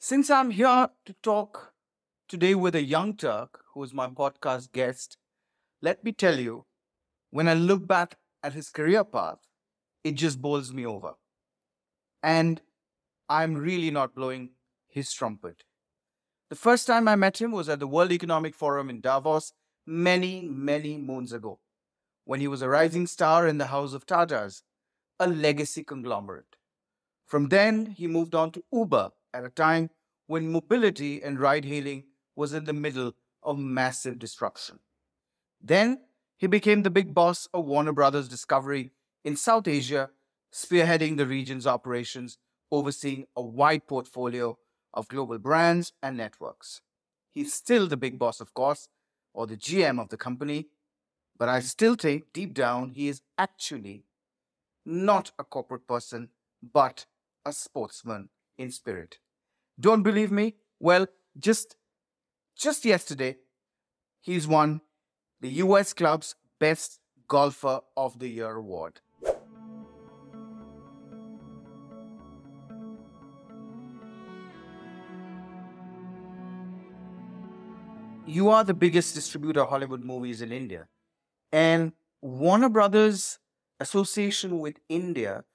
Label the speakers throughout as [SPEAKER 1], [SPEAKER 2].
[SPEAKER 1] Since I'm here to talk today with a young Turk who is my podcast guest, let me tell you, when I look back at his career path, it just bowls me over. And I'm really not blowing his trumpet. The first time I met him was at the World Economic Forum in Davos many, many moons ago, when he was a rising star in the House of Tatas, a legacy conglomerate. From then, he moved on to Uber at a time when mobility and ride hailing was in the middle of massive disruption. Then, he became the big boss of Warner Brothers Discovery in South Asia, spearheading the region's operations, overseeing a wide portfolio of global brands and networks. He's still the big boss, of course, or the GM of the company, but I still think deep down he is actually not a corporate person, but a sportsman in spirit. Don't believe me? Well, just just yesterday, he's won the US Club's Best Golfer of the Year award. You are the biggest distributor of Hollywood movies in India. And Warner Brothers association with India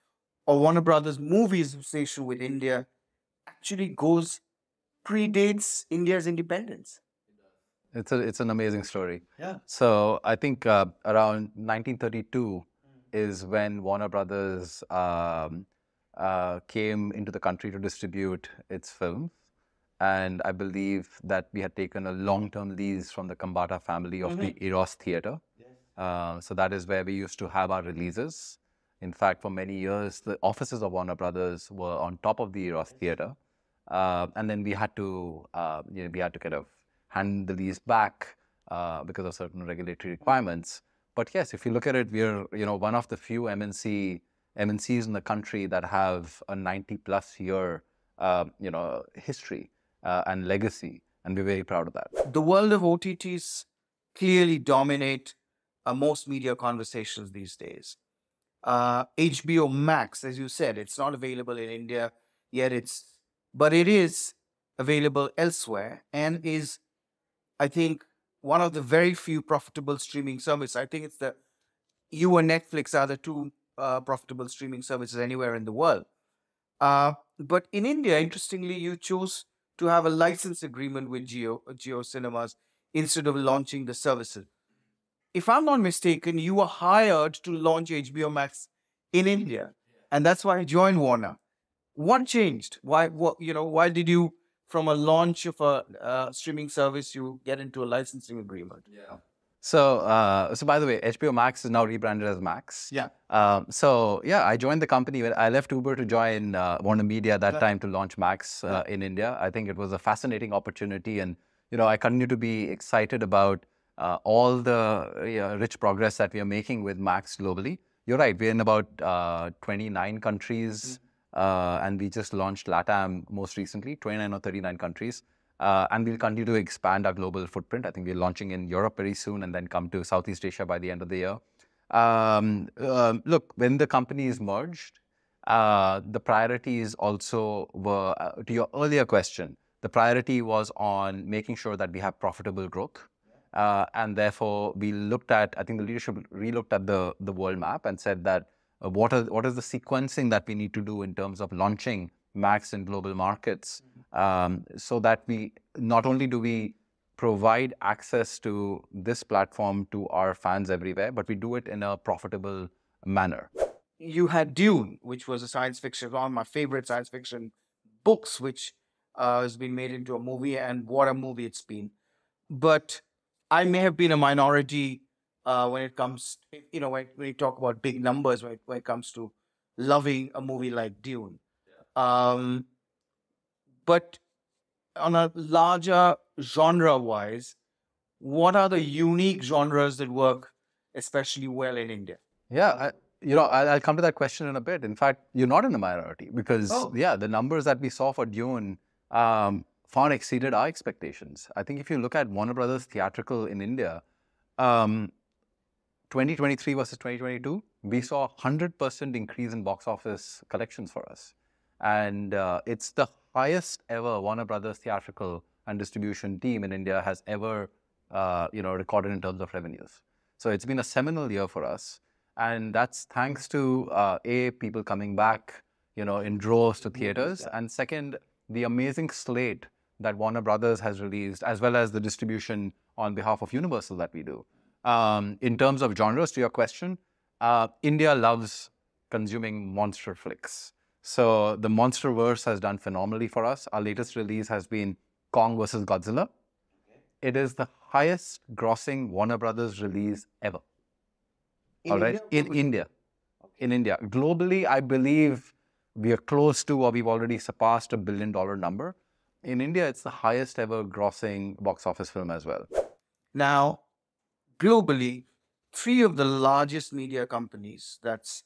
[SPEAKER 1] or Warner Brothers Movies association with India actually goes predates India's independence.
[SPEAKER 2] It's an amazing story.
[SPEAKER 1] Yeah.
[SPEAKER 2] So I think around 1932 is when Warner Brothers came into the country to distribute its films, and I believe that we had taken a long-term lease from the Kambata family of the Eros Theatre. So that is where we used to have our releases. In fact, for many years, the offices of Warner Brothers were on top of the Eros Theatre, and then we had to kind of hand the lease back because of certain regulatory requirements. But yes, if you look at it, we're one of the few MNCs in the country that have a 90+ year history and legacy, and we're very proud of that.
[SPEAKER 1] The world of OTTs clearly dominate most media conversations these days. HBO Max, as you said, it's not available in India yet. But it is available elsewhere and is, I think, one of the very few profitable streaming services. I think it's you and Netflix are the two profitable streaming services anywhere in the world. But in India, interestingly, you chose to have a license agreement with Geo Cinemas instead of launching the services. If I'm not mistaken, you were hired to launch HBO Max in India, and that's why I joined Warner. What changed? Why did you, from a launch of a streaming service, you get into a licensing agreement?
[SPEAKER 2] So by the way, HBO Max is now rebranded as Max.
[SPEAKER 1] Yeah.
[SPEAKER 2] I joined the company. I left Uber to join Warner Media at that time to launch Max in India. I think it was a fascinating opportunity, and I continue to be excited about all the rich progress that we are making with Max globally. You're right. We're in about 29 countries, and we just launched LATAM most recently, 29 or 39 countries. And we'll continue to expand our global footprint. I think we're launching in Europe very soon and then come to Southeast Asia by the end of the year. Look, when the companies merged, the priorities also were, to your earlier question, the priority was on making sure that we have profitable growth. And therefore, I think the leadership re-looked at the world map and said that what is the sequencing that we need to do in terms of launching Max in global markets, so that we not only do we provide access to this platform to our fans everywhere, but we do it in a profitable manner.
[SPEAKER 1] You had Dune, which was a science fiction, one of my favorite science fiction books, which has been made into a movie, and what a movie it's been. But I may have been a minority when it comes, when you talk about big numbers, when it comes to loving a movie like Dune. But on a larger genre-wise, what are the unique genres that work especially well in India?
[SPEAKER 2] Yeah, I'll come to that question in a bit. In fact, you're not in the minority because, the numbers that we saw for Dune far exceeded our expectations. I think if you look at Warner Brothers theatrical in India, 2023 versus 2022, we saw 100% increase in box office collections for us. And it's the highest ever Warner Brothers theatrical and distribution team in India has ever, recorded in terms of revenues. So it's been a seminal year for us. And that's thanks to, people coming back, in droves to theaters. And second, the amazing slate that Warner Brothers has released, as well as the distribution on behalf of Universal that we do. In terms of genres, to your question, India loves consuming monster flicks. So the Monsterverse has done phenomenally for us. Our latest release has been Kong versus Godzilla. It is the highest grossing Warner Brothers release ever. All right, in India. In India. Globally, I believe we are close to, or we've already surpassed $1 billion number. In India, it's the highest ever grossing box office film as well.
[SPEAKER 1] Now, globally, three of the largest media companies, that's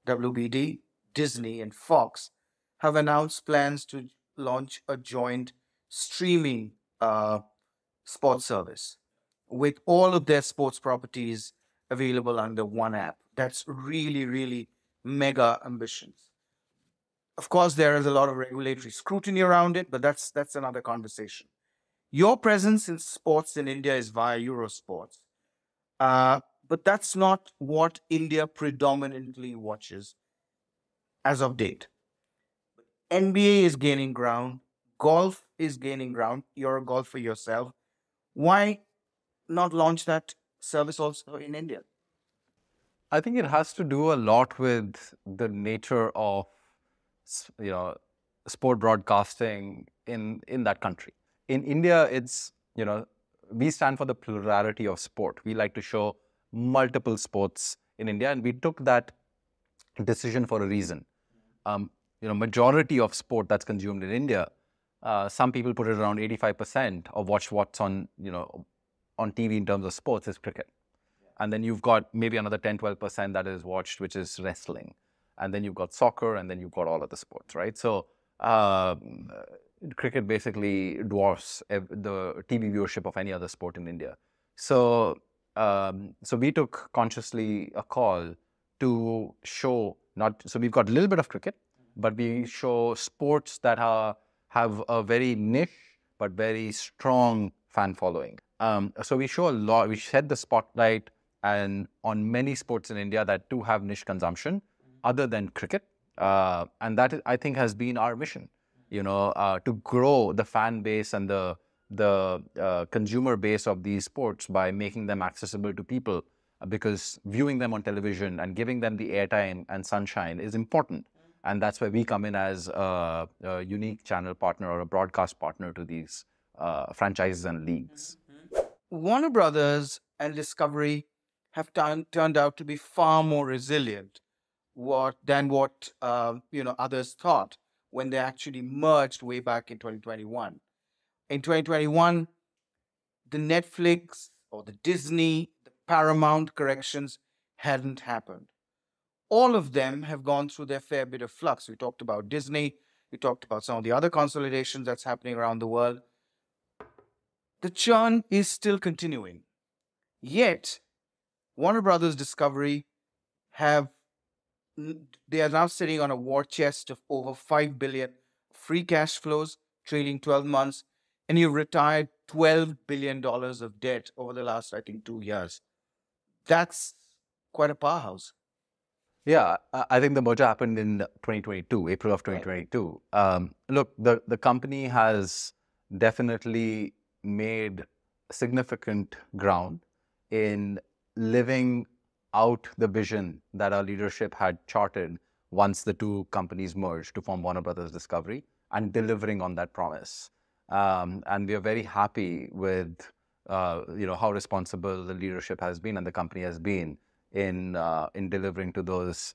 [SPEAKER 1] WBD, Disney, and Fox, have announced plans to launch a joint streaming sports service with all of their sports properties available under one app. That's really, really mega ambitions. Of course, there is a lot of regulatory scrutiny around it, but that's another conversation. Your presence in sports in India is via Eurosports. But that's not what India predominantly watches as of date. NBA is gaining ground, golf is gaining ground. You're a golfer yourself. Why not launch that service also in India?
[SPEAKER 2] I think it has to do a lot with the nature of, sport broadcasting in that country. In India, it's, we stand for the plurality of sport. We like to show multiple sports in India, and we took that decision for a reason. Majority of sport that's consumed in India, some people put it around 85% of what's on, on TV in terms of sports is cricket. And then you've got maybe another 10-12% that is watched, which is wrestling. And then you've got soccer, and then you've got all of the sports, right? So cricket basically dwarfs the TV viewership of any other sport in India. So we took consciously a call to show so we've got a little bit of cricket, but we show sports that have a very niche but very strong fan following. So we show a lot. We shed the spotlight on many sports in India that do have niche consumption, other than cricket, and that I think has been our mission. To grow the fan base and the consumer base of these sports by making them accessible to people, because viewing them on television and giving them the airtime and sunshine is important. And that's where we come in as a unique channel partner or a broadcast partner to these franchises and leagues.
[SPEAKER 1] Warner Brothers and Discovery have turned out to be far more resilient than what others thought when they actually merged way back in 2021. In 2021, the Netflix or the Disney, the Paramount corrections hadn't happened. All of them have gone through their fair bit of flux. We talked about Disney. We talked about some of the other consolidations that's happening around the world. The churn is still continuing. Yet, Warner Brothers Discovery they are now sitting on a war chest of over $5 billion free cash flows, trailing 12 months, and you retired $12 billion of debt over the last, I think, 2 years. That's quite a powerhouse.
[SPEAKER 2] Yeah, I think the merger happened in 2022, April of 2022. Look, the company has definitely made significant ground in living out the vision that our leadership had charted once the two companies merged to form Warner Brothers Discovery, and delivering on that promise. And we are very happy with how responsible the leadership has been and the company has been in delivering to those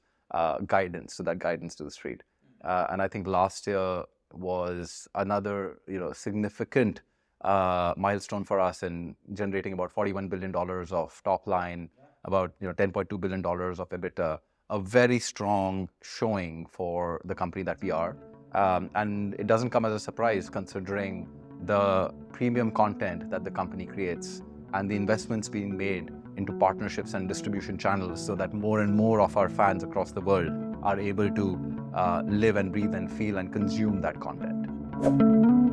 [SPEAKER 2] guidance to the street. And I think last year was another significant milestone for us in generating about $41 billion of top line, about $10.2 billion of EBITDA, a very strong showing for the company that we are. And it doesn't come as a surprise considering the premium content that the company creates and the investments being made into partnerships and distribution channels so that more and more of our fans across the world are able to live and breathe and feel and consume that content.
[SPEAKER 1] you.